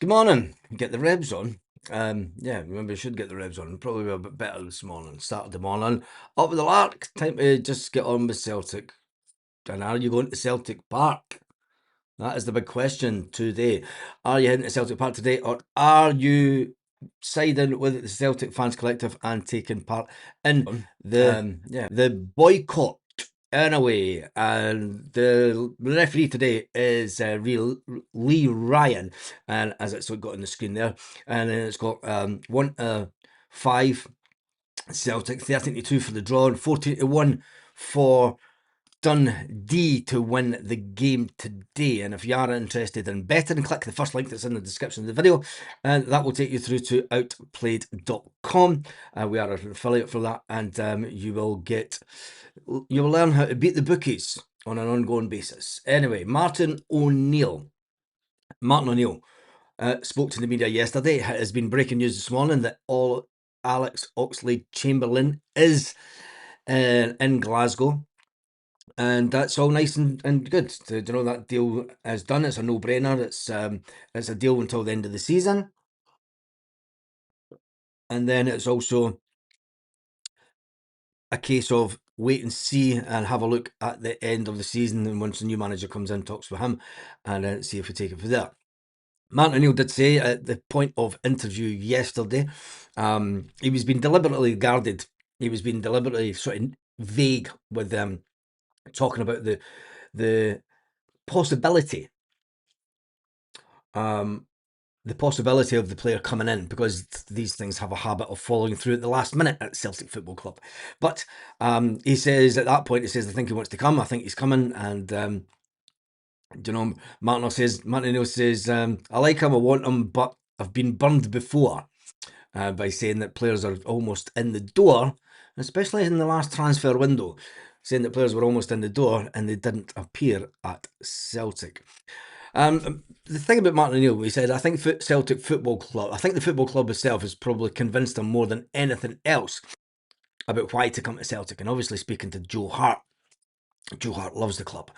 Good morning. Get the revs on. Yeah, remember you should get the revs on. Probably a bit better this morning. Started the morning. Up with the lark. Time to just get on with Celtic. And are you going to Celtic Park? That is the big question today. Are you heading to Celtic Park today, or are you siding with the Celtic Fans Collective and taking part in the boycott? Anyway, and the referee today is Lee Ryan, and as it's got on the screen there, and then it's got 1-5 Celtic, 13-2 for the draw, and 14-1 for Dundee to win the game today. And if you are interested in betting, click the first link that's in the description of the video, and that will take you through to outplayed.com. We are an affiliate for that, and you will learn how to beat the bookies on an ongoing basis. Anyway, Martin O'Neill spoke to the media yesterday. It has been breaking news this morning that Alex Oxlade-Chamberlain is in Glasgow. And that's all nice and good. That deal is done. It's a no-brainer. It's a deal until the end of the season. And then it's also a case of wait and see and have a look at the end of the season. And once the new manager comes in, talks with him and see if we take it from there. Martin O'Neill did say at the point of interview yesterday, he was being deliberately guarded. He was being deliberately sort of vague with talking about the possibility of the player coming in, because these things have a habit of falling through at the last minute at Celtic Football Club. But he says at that point, I think he wants to come. I think he's coming. And Martin O'Neill says, I like him, I want him, but I've been burned before by saying that players are almost in the door, especially in the last transfer window, saying that players were almost in the door and they didn't appear at Celtic. The thing about Martin O'Neill, he said, I think Celtic Football Club, I think the football club itself has probably convinced him more than anything else about why to come to Celtic. And obviously speaking to Joe Hart loves the club.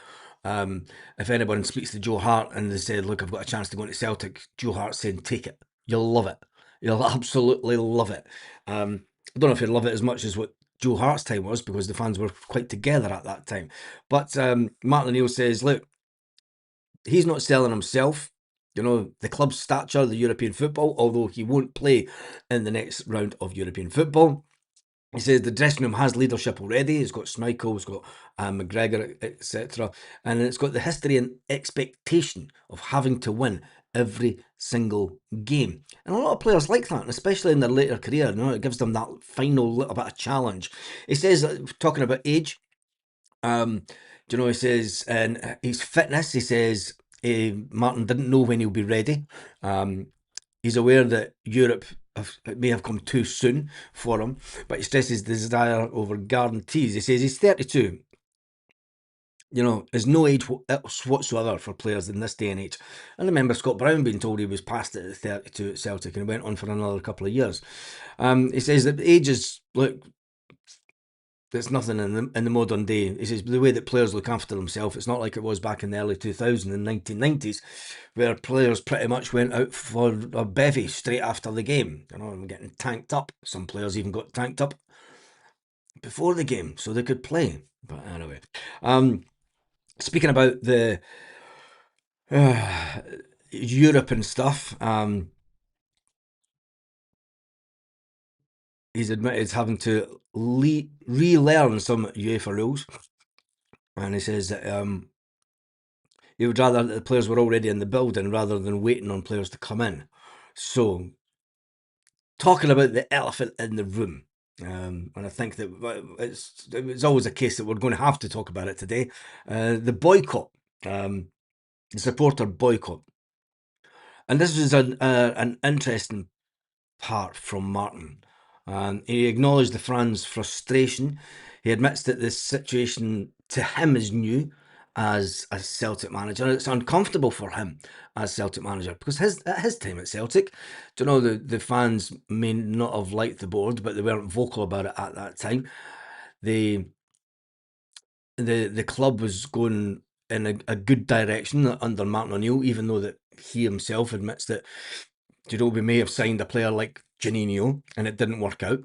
If anyone speaks to Joe Hart and they said, look, I've got a chance to go into Celtic, Joe Hart's saying, take it. You'll love it. You'll absolutely love it. I don't know if you'll love it as much as what Joe Hart's time was, because the fans were quite together at that time. But Martin O'Neill says, look, he's not selling himself, the club's stature, the European football, although he won't play in the next round of European football. He says the dressing room has leadership already. It's got Schmeichel, it's got McGregor, etc. And it's got the history and expectation of having to win every single game. And a lot of players like that, and especially in their later career, it gives them that final little bit of challenge. He says, talking about age, he says, and his fitness, he says, Martin didn't know when he'll be ready. He's aware that Europe may have come too soon for him, but he stresses the desire over guarantees. He says he's 32. There's no age whatsoever for players in this day and age. I remember Scott Brown being told he was past it at 32 at Celtic, and he went on for another couple of years. He says that age is, look, there's nothing in the modern day. He says the way that players look after themselves, it's not like it was back in the early 2000s and 1990s, where players pretty much went out for a bevy straight after the game. And getting tanked up. Some players even got tanked up before the game so they could play. But anyway, speaking about the Europe and stuff, he's admitted having to relearn some UEFA rules. And he says that he would rather that the players were already in the building rather than waiting on players to come in. So, talking about the elephant in the room, and I think that it's always a case that we're going to have to talk about it today, the boycott, the supporter boycott. And this is an interesting part from Martin. He acknowledged the fans' frustration. He admits that this situation to him is new as a Celtic manager. It's uncomfortable for him as Celtic manager, because at his time at Celtic, the fans may not have liked the board, but they weren't vocal about it at that time. The club was going in a good direction under Martin O'Neill, even though that he himself admits that, we may have signed a player like Janino and it didn't work out,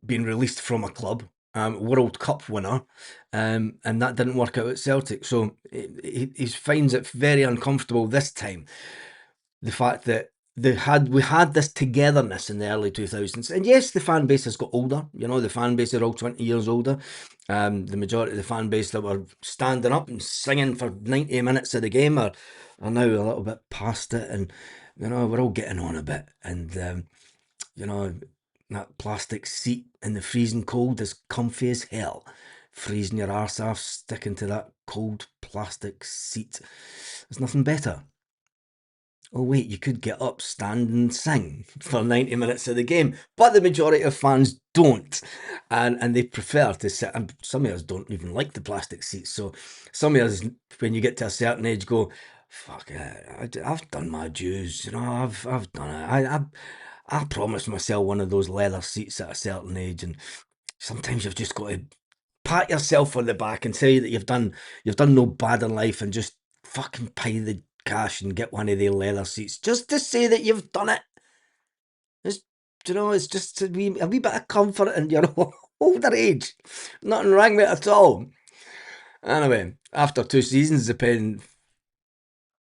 being released from a club, World Cup winner, and that didn't work out at Celtic. So he finds it very uncomfortable this time. The fact that we had this togetherness in the early 2000s, and yes, the fan base has got older. The fan base are all 20 years older. The majority of the fan base that were standing up and singing for 90 minutes of the game are now a little bit past it, and we're all getting on a bit, and that plastic seat in the freezing cold is comfy as hell. Freezing your arse off, sticking to that cold plastic seat. There's nothing better. Oh wait, you could get up, stand and sing for 90 minutes of the game, but the majority of fans don't, and they prefer to sit. And some of us don't even like the plastic seats. So some of us, when you get to a certain age, go, "Fuck it, I've done my dues. I've done it. I promised myself one of those leather seats at a certain age, and sometimes you've just got to pat yourself on the back and say that you've done no bad in life, and just fucking pay the cash and get one of the leather seats just to say that you've done it. It's, it's just a wee bit of comfort in your older age. Nothing wrong with it at all. Anyway, after 2 seasons of paying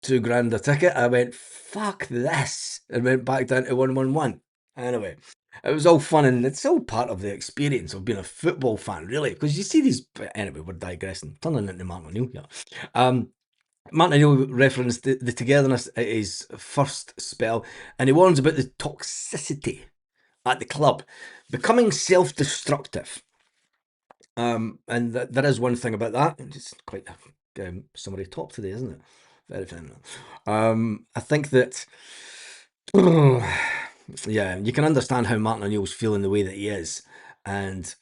£2,000 a ticket, I went, fuck this, and went back down to 111. Anyway, it was all fun, and it's all part of the experience of being a football fan, really, because you see these. Anyway, we're digressing, turning into Martin O'Neill here. Martin O'Neill referenced the togetherness at his first spell, and he warns about the toxicity at the club becoming self-destructive. And there is one thing about that. It's quite a summary top today, isn't it? Very feminine. I think that, yeah, you can understand how Martin O'Neill's feeling the way that he is, and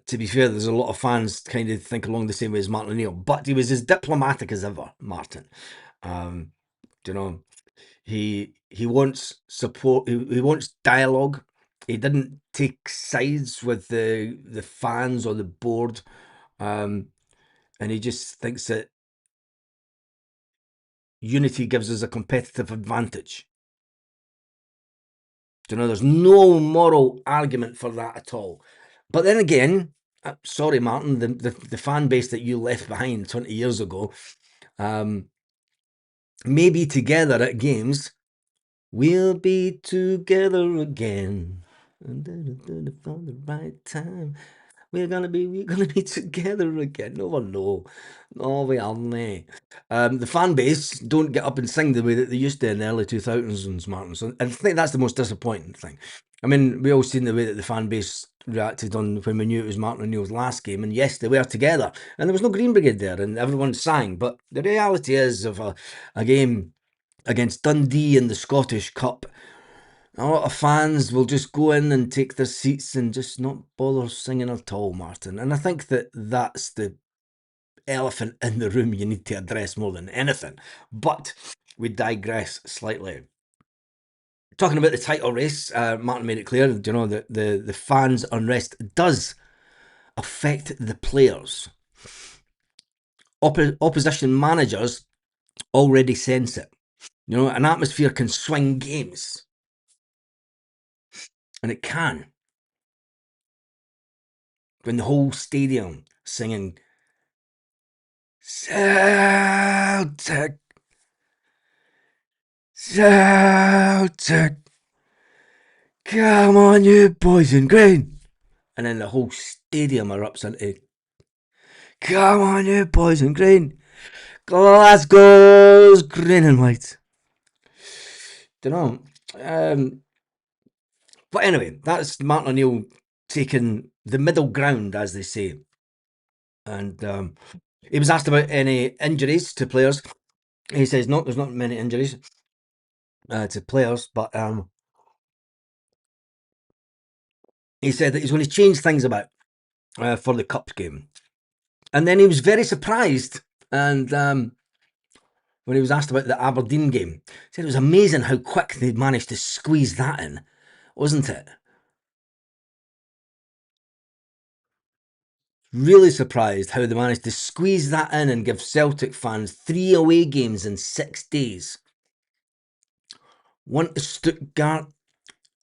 to be fair, there's a lot of fans kind of think along the same way as Martin O'Neill, but he was as diplomatic as ever, Martin. Um, he wants support. He wants dialogue. He didn't take sides with the fans or the board, and he just thinks that unity gives us a competitive advantage. There's no moral argument for that at all. But then again, sorry, Martin, the fan base that you left behind 20 years ago, may be together at games. We'll be together again. For the right time. We're gonna be together again. No, we aren't. The fan base don't get up and sing the way that they used to in the early 2000s, Martin. So I think that's the most disappointing thing. I mean, we all seen the way that the fan base reacted on when we knew it was Martin O'Neill's last game, and yes, they were together, and there was no Green Brigade there, and everyone sang. But the reality is, of a game against Dundee in the Scottish Cup, a lot of fans will just go in and take their seats and just not bother singing at all, Martin. And I think that that's the elephant in the room you need to address more than anything. But we digress slightly. Talking about the title race, Martin made it clear, that the fans' unrest does affect the players. Opposition managers already sense it. An atmosphere can swing games. And it can. When the whole stadium singing Celtic, Celtic, come on you boys in green. And then the whole stadium erupts into, come on you boys in green, Glasgow's green and white. But anyway, that's Martin O'Neill taking the middle ground, as they say. And he was asked about any injuries to players. He says, no, there's not many injuries to players, but he said that he's going to change things about for the Cup game. And then he was very surprised, and when he was asked about the Aberdeen game, he said it was amazing how quick they managed to squeeze that in, wasn't it? Really surprised how they managed to squeeze that in and give Celtic fans 3 away games in 6 days. One to Stuttgart,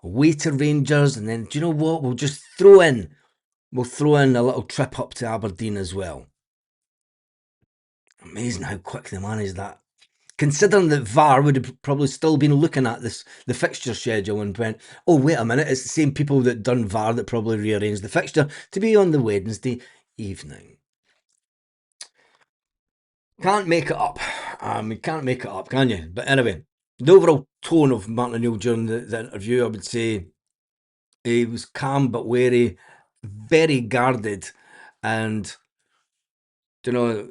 away to Rangers, and then do you know what? We'll throw in a little trip up to Aberdeen as well. Amazing how quick they managed that. Considering that VAR would have probably still been looking at the fixture schedule and went, oh, wait a minute, it's the same people that done VAR that probably rearranged the fixture to be on the Wednesday evening. Can't make it up. You can't make it up, can you? But anyway, the overall tone of Martin O'Neill during the interview, I would say he was calm but wary, very guarded, and you know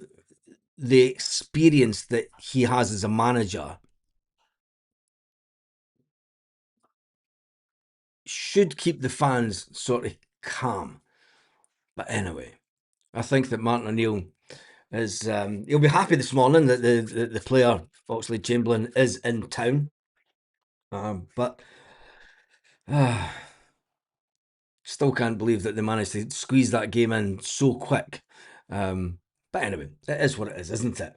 the experience that he has as a manager should keep the fans sort of calm. But anyway, I think that Martin O'Neill is he'll be happy this morning that the player Oxlade-Chamberlain is in town. But still can't believe that they managed to squeeze that game in so quick. But anyway, it is what it is, isn't it?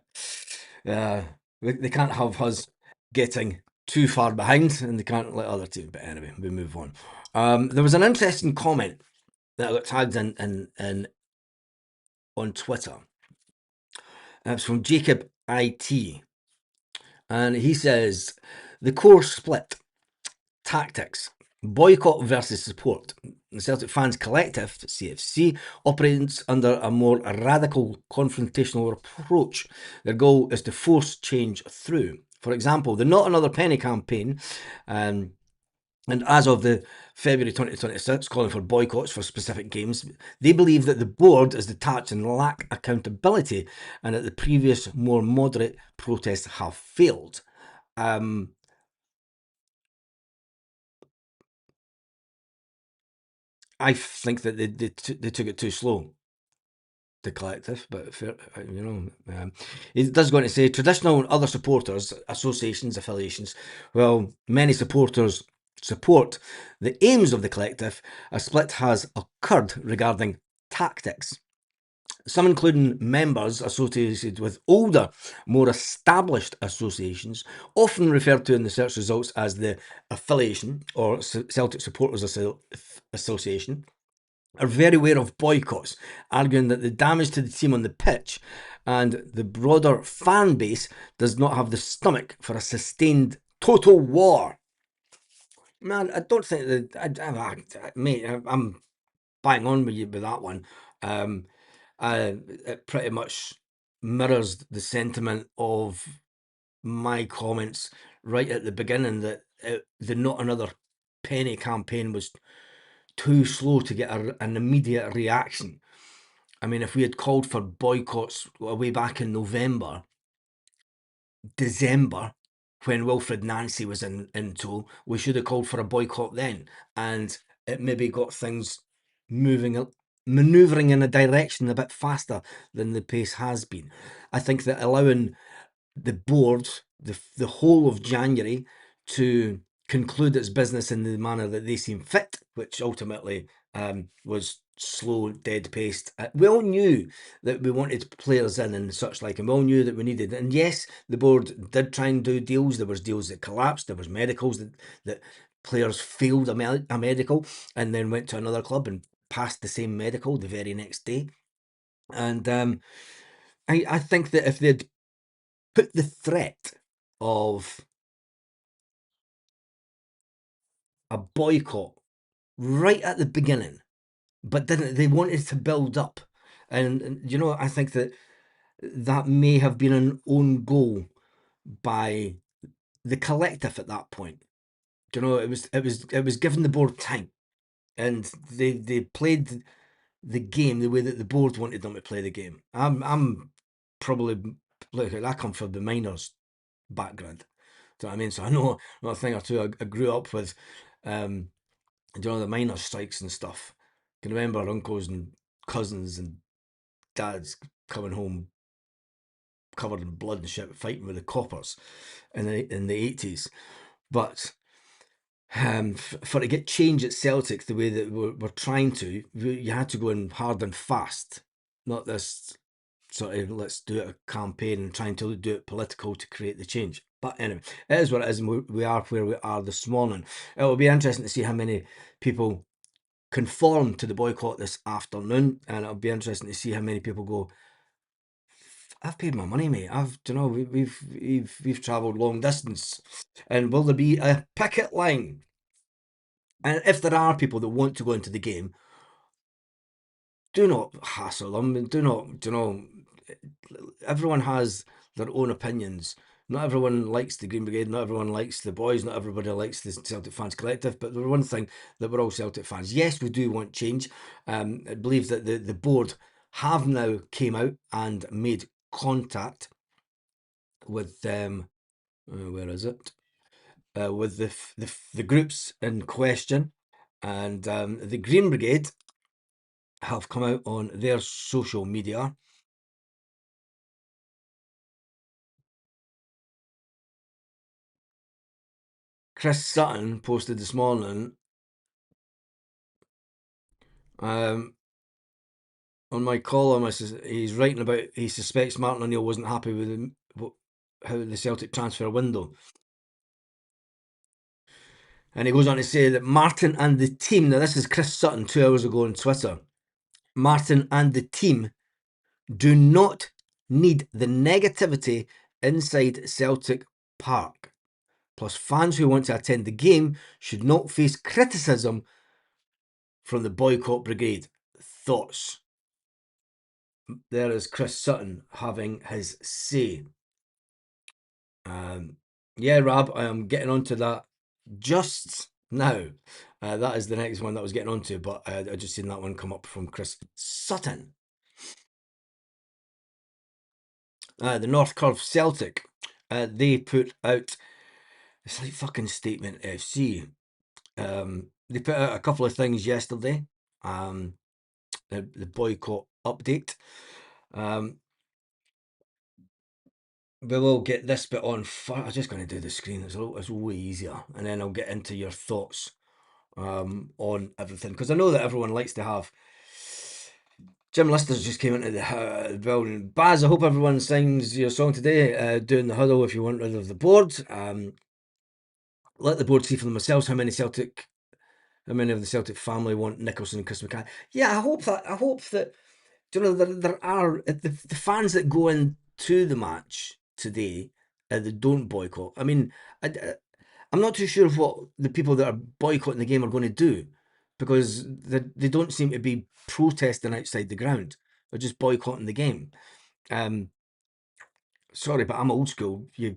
They can't have us getting too far behind, and they can't let other teams. But anyway, we move on. There was an interesting comment that I got tagged in on Twitter. It's from Jacob IT, and he says the core split tactics. Boycott versus support. The Celtic Fans Collective, CFC, operates under a more radical confrontational approach. Their goal is to force change through. For example, the Not Another Penny campaign, and as of the February 2026, calling for boycotts for specific games. They believe that the board is detached and lack accountability, and that the previous, more moderate protests have failed. I think that they took it too slow, the collective, but it does go on to say traditional and other supporters, associations, affiliations. Well, many supporters support the aims of the collective. A split has occurred regarding tactics. Some, including members associated with older, more established associations, often referred to in the search results as the affiliation or Celtic Supporters Association, are very aware of boycotts, arguing that the damage to the team on the pitch and the broader fan base does not have the stomach for a sustained total war. Man, I don't think that mate, I'm bang on with you with that one. It pretty much mirrors the sentiment of my comments right at the beginning that the Not Another Penny campaign was too slow to get an immediate reaction. I mean, if we had called for boycotts way back in November, December, when Wilfred Nancy was in tow, we should have called for a boycott then, and it maybe got things manoeuvring in a direction a bit faster than the pace has been. I think that allowing the board the whole of January to conclude its business in the manner that they seem fit, which ultimately was slow, dead paced. We all knew that we wanted players in and such like, and we all knew that we needed. And yes, the board did try and do deals. There was deals that collapsed. There was medicals that players failed a medical and then went to another club and passed the same medical the very next day. And I think that if they'd put the threat of a boycott right at the beginning, but didn't they wanted to build up, and I think that may have been an own goal by the collective at that point. It was giving the board time, and they played the game the way that the board wanted them to play the game. I'm probably, look, I come from the minors background. Do you know what I mean? So I know a thing or two. I grew up with, the miners' strikes and stuff. I can remember uncles and cousins and dads coming home covered in blood and shit, fighting with the coppers in the 80s. But for to get change at Celtic the way that we're trying to, you had to go in hard and fast. not this sort of let's do it a campaign and trying to do it political to create the change. But anyway, it is what it is, and we are where we are this morning. It will be interesting to see how many people conform to the boycott this afternoon, and it'll be interesting to see how many people go, I've paid my money, mate. We've travelled long distance, and will there be a picket line? And if there are people that want to go into the game, do not hassle them. Do not, everyone has their own opinions. Not everyone likes the Green Brigade, not everyone likes the boys, not everybody likes the Celtic Fans Collective, but the one thing that we're all Celtic fans. Yes, we do want change. I believe that the board have now came out and made contact with them. Where is it? With the groups in question, and the Green Brigade have come out on their social media. Chris Sutton posted this morning on my column. He's writing about he suspects Martin O'Neill wasn't happy with how the Celtic transfer window. And he goes on to say that Martin and the team, now this is Chris Sutton 2 hours ago on Twitter, Martin and the team do not need the negativity inside Celtic Park. Plus, fans who want to attend the game should not face criticism from the boycott brigade. Thoughts? There is Chris Sutton having his say. Yeah, Rab, I am getting onto that just now. That is the next one that I was getting onto, but I just seen that one come up from Chris Sutton. The North Curve Celtic, they put out, it's like fucking Statement FC. They put out a couple of things yesterday. The boycott update. We will get this bit on. I'm just going to do the screen. It's way easier, and then I'll get into your thoughts on everything, because I know that everyone likes to have. Jim Lister's just came into the building. Baz, I hope everyone sings your song today. Doing the huddle if you want rid of the board. Let the board see for themselves how many of the Celtic family want Nicholson and Chris McCann. Yeah, I hope that there are the fans that go into the match today that don't boycott. I mean, I'm not too sure what the people that are boycotting the game are going to do, because they don't seem to be protesting outside the ground. They're just boycotting the game. Sorry, but I'm old school. You're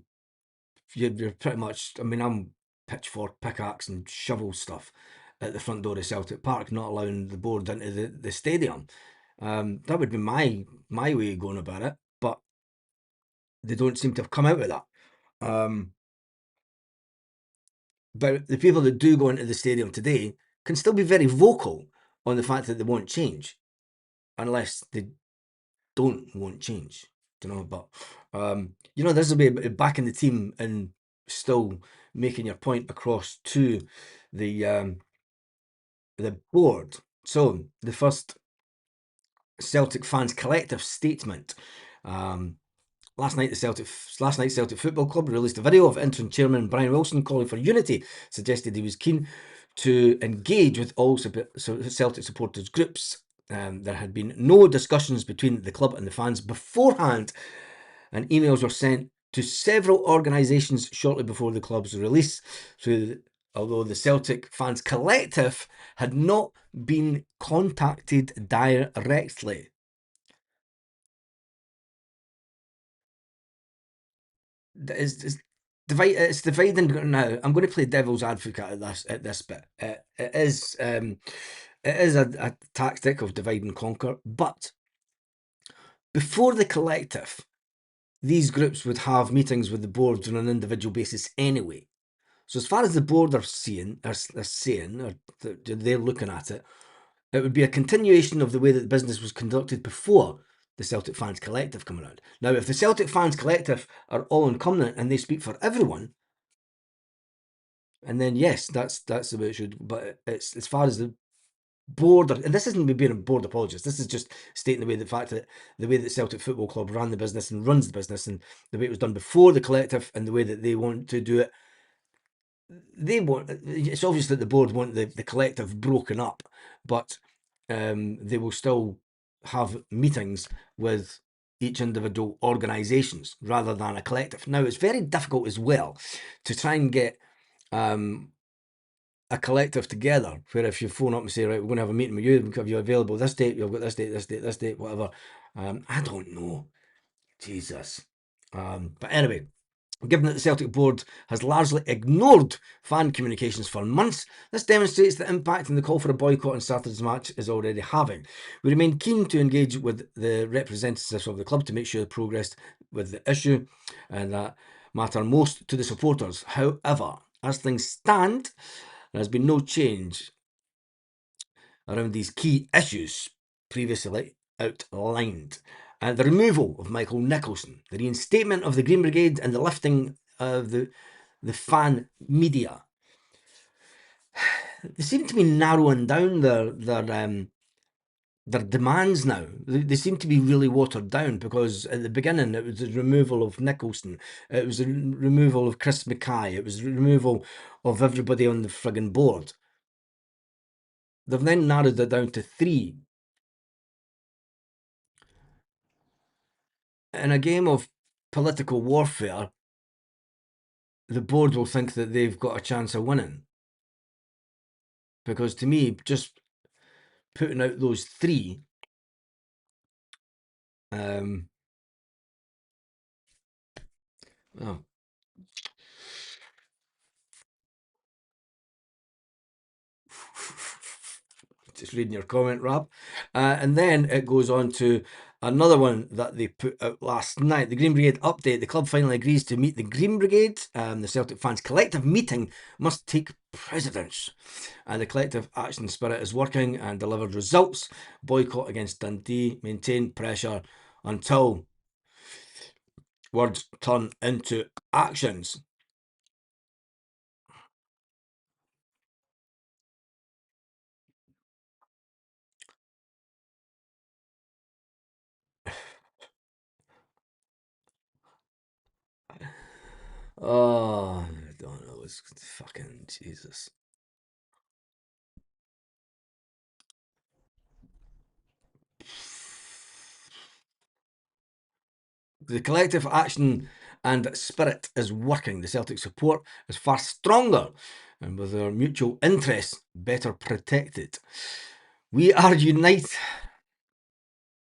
pretty much. I mean, I'm pitchfork, pickaxe, and shovel stuff at the front door of Celtic Park, not allowing the board into the stadium. That would be my way of going about it, but they don't seem to have come out with that. But the people that do go into the stadium today can still be very vocal on the fact that they won't change, unless they don't want change. But this will be back in the team and still making your point across to the board. So the first Celtic Fans Collective statement. Last night, Celtic Football Club released a video of interim chairman Brian Wilson calling for unity, suggested he was keen to engage with all Celtic supporters groups. There had been no discussions between the club and the fans beforehand, and emails were sent to several organisations shortly before the club's release. So, although the Celtic Fans Collective had not been contacted directly. It's dividing now. I'm going to play devil's advocate at this bit. It is a tactic of divide and conquer, but before the collective, these groups would have meetings with the boards on an individual basis anyway. So as far as the board are saying, or they're looking at it, it would be a continuation of the way that the business was conducted before the Celtic Fans Collective come around. Now, if the Celtic Fans Collective are all incumbent and they speak for everyone, and then yes, that's the way it should. But it's as far as board, and this isn't me being a board apologist, this is just stating the fact that the way that Celtic Football Club ran the business and runs the business, and the way it was done before the collective, and the way that they want to do it. They want, it's obvious that the board want the collective broken up, but they will still have meetings with each individual organisations rather than a collective. Now, it's very difficult as well to try and get a collective together, where if you phone up and say, right, we're going to have a meeting with you, have you available this date, you've got this date, this date, this date, whatever. I don't know. Jesus. But anyway, given that the Celtic board has largely ignored fan communications for months, this demonstrates the impact and the call for a boycott on Saturday's match is already having. We remain keen to engage with the representatives of the club to make sure progress with the issue and that matter most to the supporters. However, as things stand, there has been no change around these key issues previously outlined. The removal of Michael Nicholson, the reinstatement of the Green Brigade, and the lifting of the fan media. They seem to be narrowing down their demands now. They seem to be really watered down, because at the beginning it was the removal of Nicholson, it was the removal of Chris Mackay, it was the removal of everybody on the friggin' board. They've then narrowed it down to 3. In a game of political warfare, the board will think that they've got a chance of winning. Because to me, just putting out those 3, oh, just reading your comment, Rob. And then it goes on to another one that they put out last night. The Green Brigade update. The club finally agrees to meet the Green Brigade. The Celtic fans' collective meeting must take precedence. The collective action spirit is working and delivered results. Boycott against Dundee. Maintain pressure until words turn into actions. Oh, I don't know. It's fucking Jesus. The collective action and spirit is working. The Celtic support is far stronger, and with our mutual interests better protected. We are united.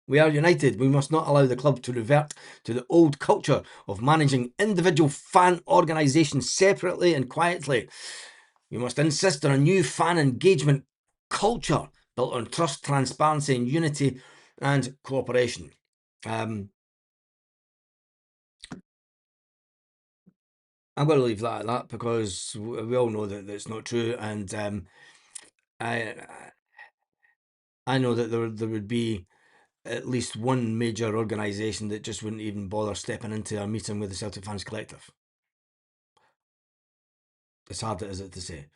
We are united. We must not allow the club to revert to the old culture of managing individual fan organisations separately and quietly. We must insist on a new fan engagement culture built on trust, transparency, and unity and cooperation. I'm going to leave that at that, because we all know that that's not true, and I I know that there would be at least one major organisation that just wouldn't even bother stepping into a meeting with the Celtic Fans Collective. As hard as it is to say.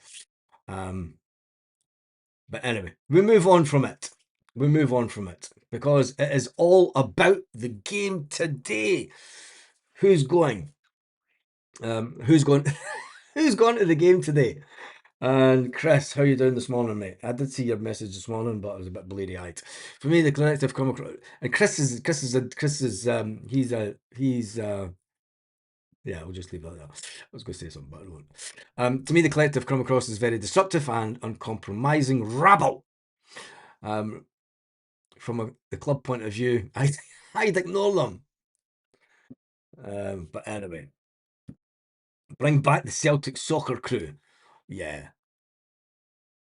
But anyway, we move on from it. We move on from it, because it is all about the game today. Who's going? Who's going? Who's going to the game today? And Chris, how you doing this morning, mate? I did see your message this morning, but I was a bit bleary-eyed. For me, the collective come across, and he's yeah, we'll just leave that there. I was going to say something, but I won't. To me, the collective come across as very disruptive and uncompromising rabble. From the club point of view, I'd ignore them. But anyway, bring back the Celtic soccer crew. Yeah,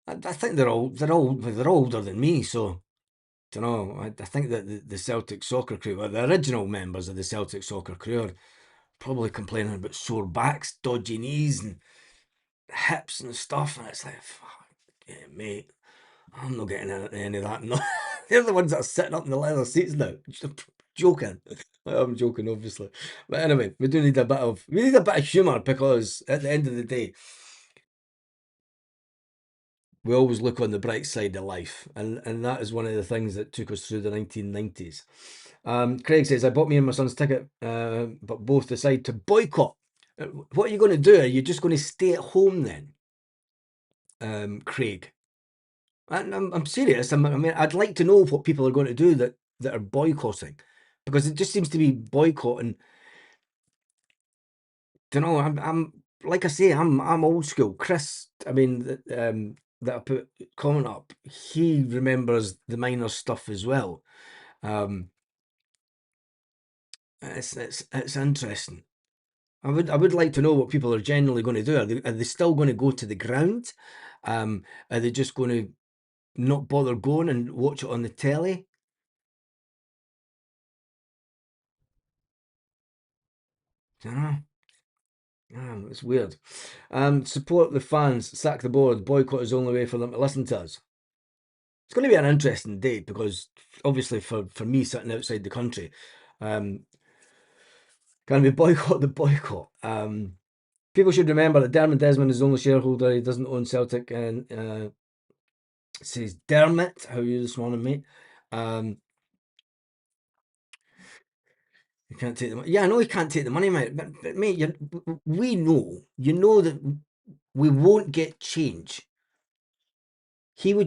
I think they're older than me, so don't know. I think that the Celtic soccer crew, well, the original members of the Celtic soccer crew, are probably complaining about sore backs, dodgy knees, and hips and stuff. And it's like, fuck, yeah, mate, I'm not getting any of that. No. They're the ones that are sitting up in the leather seats now. Just joking. I'm joking, obviously. But anyway, we need a bit of humour, because at the end of the day, we always look on the bright side of life, and that is one of the things that took us through the 1990s. Craig says, I bought me and my son's ticket, but both decide to boycott. What are you going to do? Are you just going to stay at home then, Craig? And I'm serious. I mean, I'd like to know what people are going to do that are boycotting, because it just seems to be boycotting. Don't know. I'm like I say, I'm old school. Chris, I mean, that I put comment up, he remembers the minor stuff as well. It's interesting. I would like to know what people are generally going to do. Are they still going to go to the ground? Are they just going to not bother going and watch it on the telly? I don't know. It's weird. Support the fans, sack the board, boycott is the only way for them to listen to us. It's going to be an interesting day because obviously for me sitting outside the country, can we boycott the boycott? People should remember that Dermot Desmond is the only shareholder. He doesn't own Celtic, and says Dermot, how are you this morning, mate? You can't take the money. Yeah, I know you can't take the money, mate. But mate, we know, you know that we won't get change. He will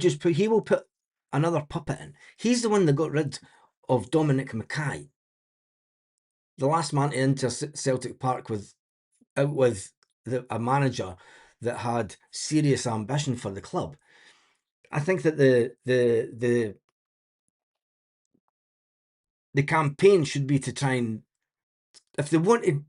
put another puppet in. He's the one that got rid of Dominic Mackay, the last man to enter Celtic Park with a manager that had serious ambition for the club. I think that the campaign should be to try and, if they want to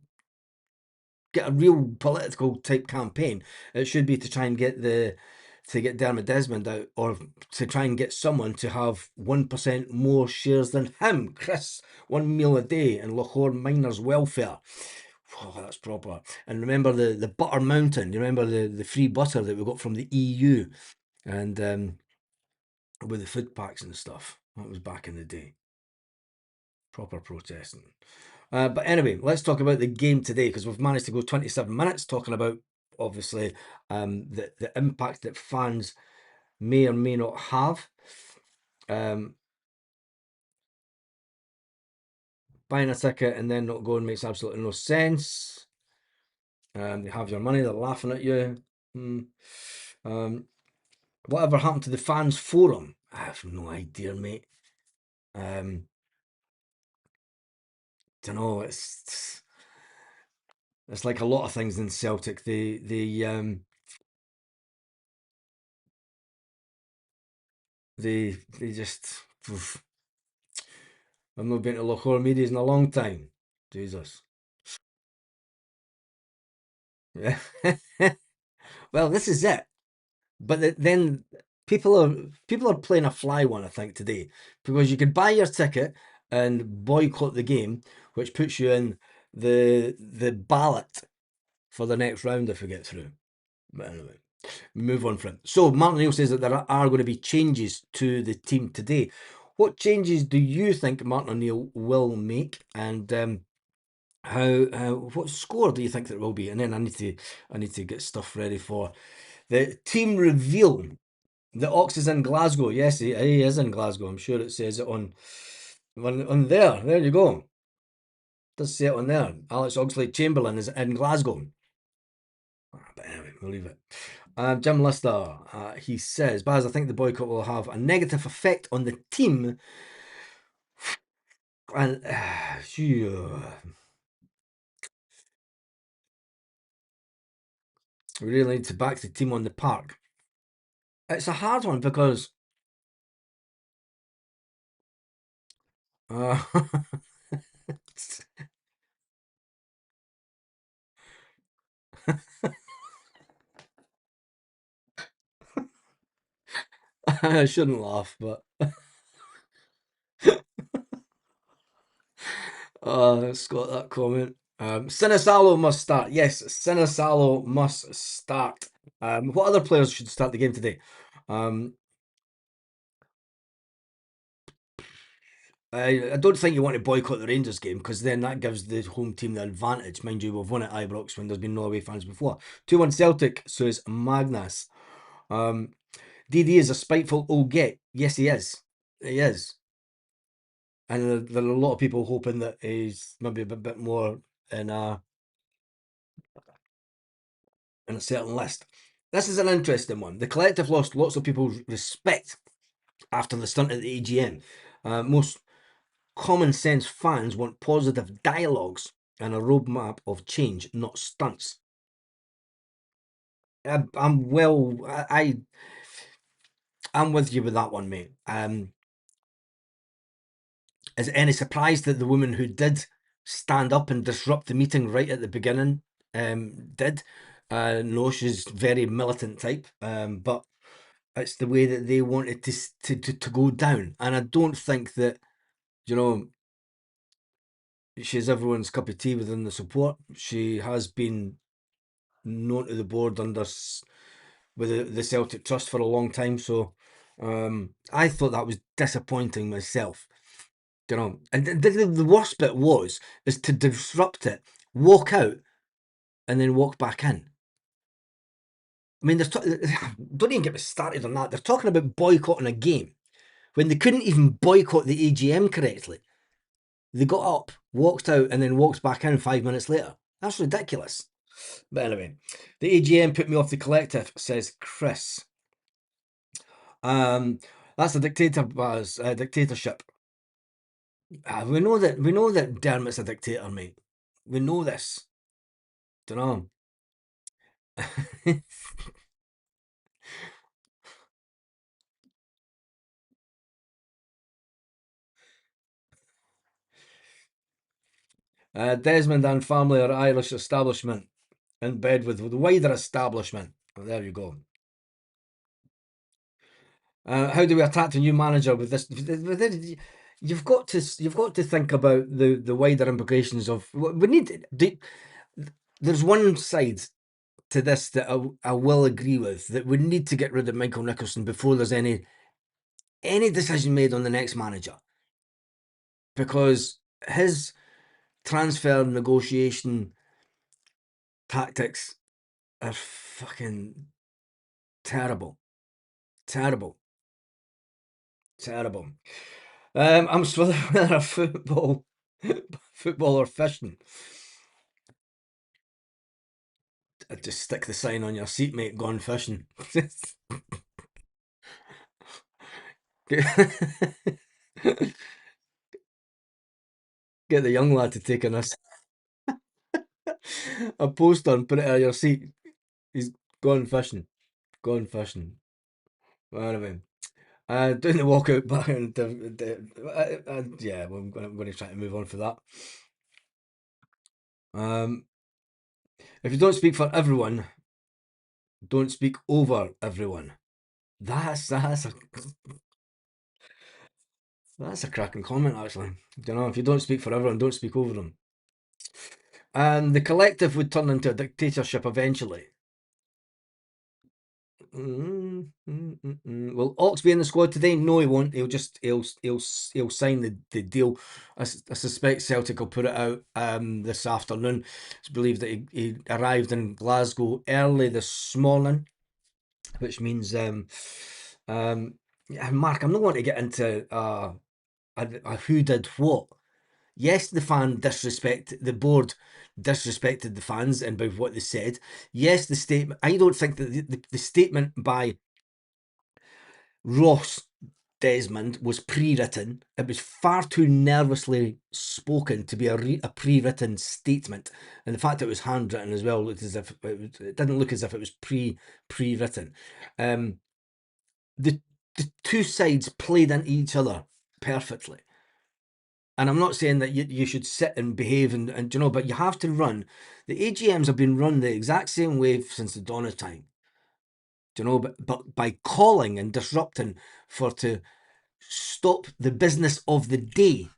get a real political type campaign, it should be to try and get Dermot Desmond out, or to try and get someone to have 1% more shares than him. Chris, 1 meal a day and Lochore miners' welfare. Oh, that's proper. And remember the Butter Mountain. You remember the free butter that we got from the EU, and with the food packs and stuff. That was back in the day. Proper protesting. But anyway, let's talk about the game today, because we've managed to go 27 minutes talking about, obviously, the impact that fans may or may not have. Buying a ticket and then not going makes absolutely no sense. They have your money, they're laughing at you. Whatever happened to the fans forum? I have no idea, mate. Don't know. It's like a lot of things in Celtic. They just. Oof. I've not been to Lochore Medias in a long time. Jesus. Yeah. Well, this is it. But then people are playing a fly one, I think, today, because you could buy your ticket and boycott the game, which puts you in the ballot for the next round if we get through. But anyway, move on from it. So Martin Neal says that there are going to be changes to the team today. What changes do you think Martin O'Neill will make, and what score do you think there will be? And then I need to get stuff ready for the team reveal. The Ox is in Glasgow. Yes, he is in Glasgow. I'm sure it says it on there. There you go. It does say it on there. Alex Oxlade-Chamberlain is in Glasgow. But anyway, we'll leave it. Jim Lister, he says, Baz, I think the boycott will have a negative effect on the team. And we really need to back the team on the park. It's a hard one because I shouldn't laugh, but Scott, that comment. Sinisalo must start. Yes, Sinisalo must start. What other players should start the game today? I don't think you want to boycott the Rangers game, because then that gives the home team the advantage. Mind you, we've won at Ibrox when there's been no away fans before. 2-1 Celtic, says Magnus. DD is a spiteful old git. Yes, he is. He is. And there are a lot of people hoping that he's maybe a bit more in a certain list. This is an interesting one. The collective lost lots of people's respect after the stunt at the AGM. Most common sense fans want positive dialogues and a roadmap of change, not stunts. I'm with you with that one, mate. Is it any surprise that the woman who did stand up and disrupt the meeting right at the beginning did? No, she's very militant type, but it's the way that they wanted to go down, and I don't think that, you know, she's everyone's cup of tea within the support. She has been known to the board with the Celtic Trust for a long time, so I thought that was disappointing myself. You know, and the worst bit is to disrupt it, walk out, and then walk back in. I mean, don't even get me started on that. They're talking about boycotting a game when they couldn't even boycott the AGM correctly. They got up, walked out, and then walked back in 5 minutes later. That's ridiculous. But anyway, the AGM put me off the collective, says Chris. That's a dictatorship. We know that Dermot's a dictator, mate. We know this. Don't know. Desmond and family are Irish establishment in bed with the wider establishment. Oh, there you go. How do we attract a new manager with this? You've got to think about the wider implications of we need. There's one side to this that I will agree with, that we need to get rid of Michael Nicholson before there's any decision made on the next manager, because his transfer negotiation tactics are fucking terrible. I'm whether a football or fishing. I'd just stick the sign on your seat, mate, gone fishing. Get the young lad to take a poster and put it on your seat. He's gone fishing. Anyway, doing the walkout back and yeah, well, I'm going to try to move on for that. If you don't speak for everyone, don't speak over everyone. That's a cracking comment, actually. You know, if you don't speak for everyone, don't speak over them. And the collective would turn into a dictatorship eventually. Will Ox be in the squad today? No, he won't. He'll sign the deal. I suspect Celtic will put it out this afternoon. It's believed that he arrived in Glasgow early this morning, which means yeah, Mark, I'm not going to get into a who did what. Yes, the board disrespected the fans and by what they said. Yes, the statement. I don't think that the statement by Ross Desmond was pre-written. It was far too nervously spoken to be a pre-written statement, and the fact that it was handwritten as well looked as if it didn't look as if it was pre-written. The two sides played into each other perfectly. And I'm not saying that you should sit and behave and you know, but you have to run. The AGMs have been run the exact same way since the dawn of time. Do you know, but by calling and disrupting to stop the business of the day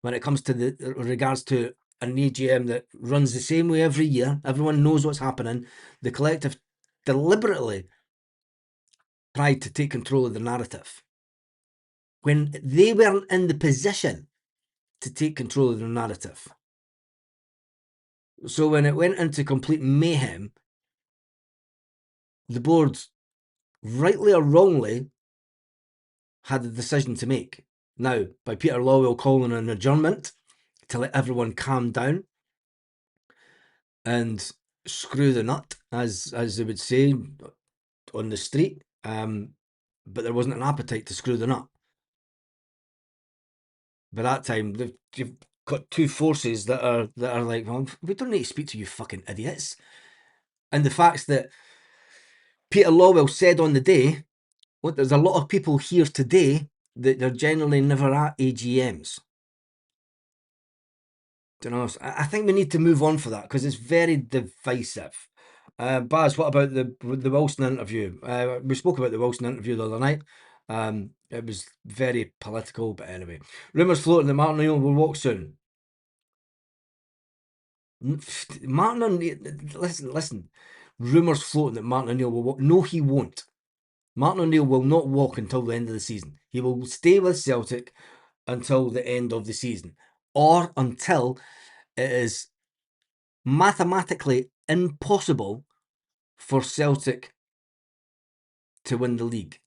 when it comes to the regards to an AGM that runs the same way every year. Everyone knows what's happening. The collective deliberately tried to take control of the narrative when they weren't in the position to take control of the narrative. So when it went into complete mayhem, the board rightly or wrongly, had a decision to make. Now, by Peter Lawwell calling an adjournment to let everyone calm down and screw the nut, as they would say on the street, but there wasn't an appetite to screw the nut. By that time, you've got two forces that are like, well, we don't need to speak to you fucking idiots. And the fact that Peter Lawwell said on the day, look, there's a lot of people here today that they're generally never at AGMs. You know, I think we need to move on for that because it's very divisive. Baz, what about the Wilson interview? We spoke about the Wilson interview the other night. It was very political, but anyway. Rumours floating that Martin O'Neill will walk soon. Martin O'Neill, listen. Rumours floating that Martin O'Neill will walk. No, he won't. Martin O'Neill will not walk until the end of the season. He will stay with Celtic until the end of the season, or until it is mathematically impossible for Celtic to win the league.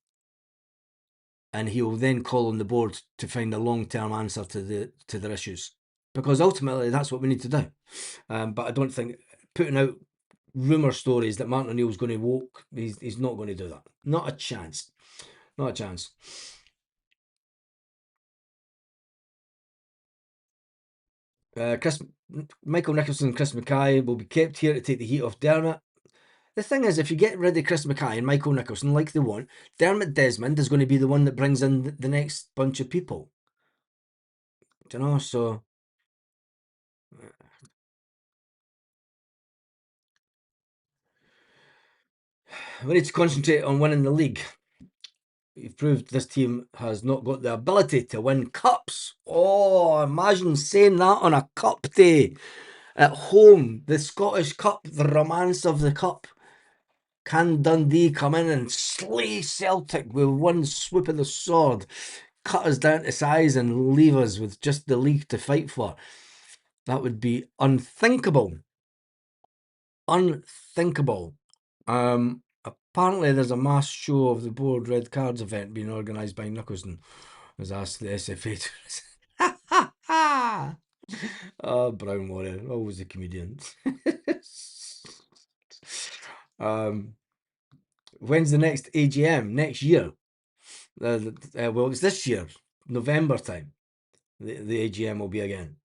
And he will then call on the board to find a long-term answer to their issues. Because ultimately that's what we need to do. But I don't think putting out rumour stories that Martin O'Neill's going to walk, he's not going to do that. Not a chance. Not a chance. Michael Nicholson and Chris Mackay will be kept here to take the heat off Dermot. The thing is, if you get rid of Chris Mackay and Michael Nicholson like they want, Dermot Desmond is going to be the one that brings in the next bunch of people. Do you know? So we need to concentrate on winning the league. We've proved this team has not got the ability to win cups. Oh, imagine saying that on a cup day at home. The Scottish Cup, the romance of the cup. Can Dundee come in and slay Celtic with one swoop of the sword, cut us down to size and leave us with just the league to fight for? That would be unthinkable. Unthinkable. Apparently there's a mass show of the board red cards event being organised by Nicholson, has asked the SFA to... Oh, Brown Warrior, always a comedian. When's the next AGM? Next year. Well, it's this year, November time. The AGM will be again.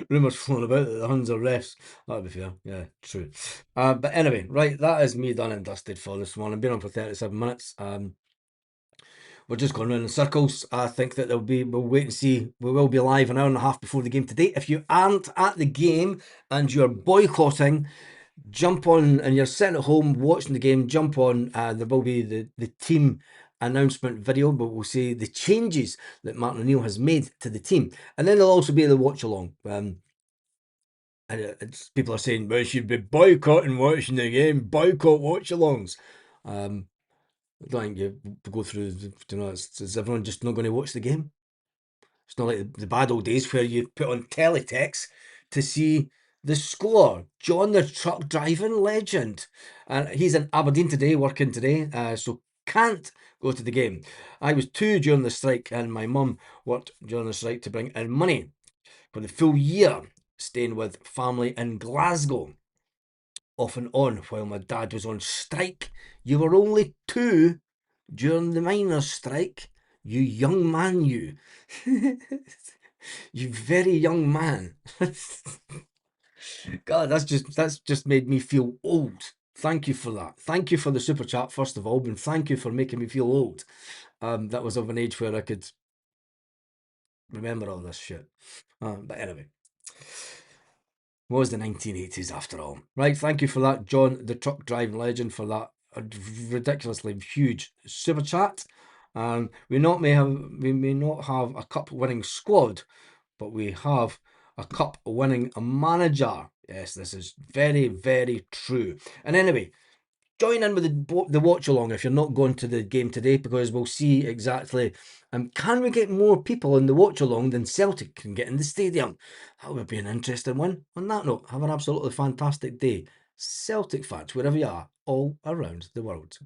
Rumours flowing about that the Huns are refs. That'd be fair. Yeah, true. But anyway, right, that is me done and dusted for this morning. I've been on for 37 minutes. We're just going around in circles. I think that we'll wait and see. We will be live an hour and a half before the game today. If you aren't at the game and you're boycotting, jump on, and you're sitting at home watching the game, jump on. There will be the team announcement video, but we'll see the changes that Martin O'Neill has made to the team. And then there'll also be the watch along. And people are saying, well, you should be boycotting watching the game, boycott watch alongs. I don't think you go through, is everyone just not going to watch the game? It's not like the bad old days where you put on teletext to see the score. John, the truck driving legend. And he's in Aberdeen today, working today, so can't go to the game. I was 2 during the strike, and my mum worked during the strike to bring in money for the full year, staying with family in Glasgow, off and on, while my dad was on strike. You were only 2 during the miners' strike. You young man, you. You very young man. God, that's just made me feel old. Thank you for that. Thank you for the super chat, first of all, and thank you for making me feel old. That was of an age where I could remember all this shit. But anyway, it was the 1980s after all. Right, thank you for that, John, the truck driving legend, for that ridiculously huge super chat. We may not have a cup winning squad, but we have a cup winning manager. Yes, this is very, very true. And anyway, join in with the watch along if you're not going to the game today, because we'll see exactly, can we get more people in the watch along than Celtic can get in the stadium? That would be an interesting one. On that note, have an absolutely fantastic day. Celtic fans, wherever you are, all around the world.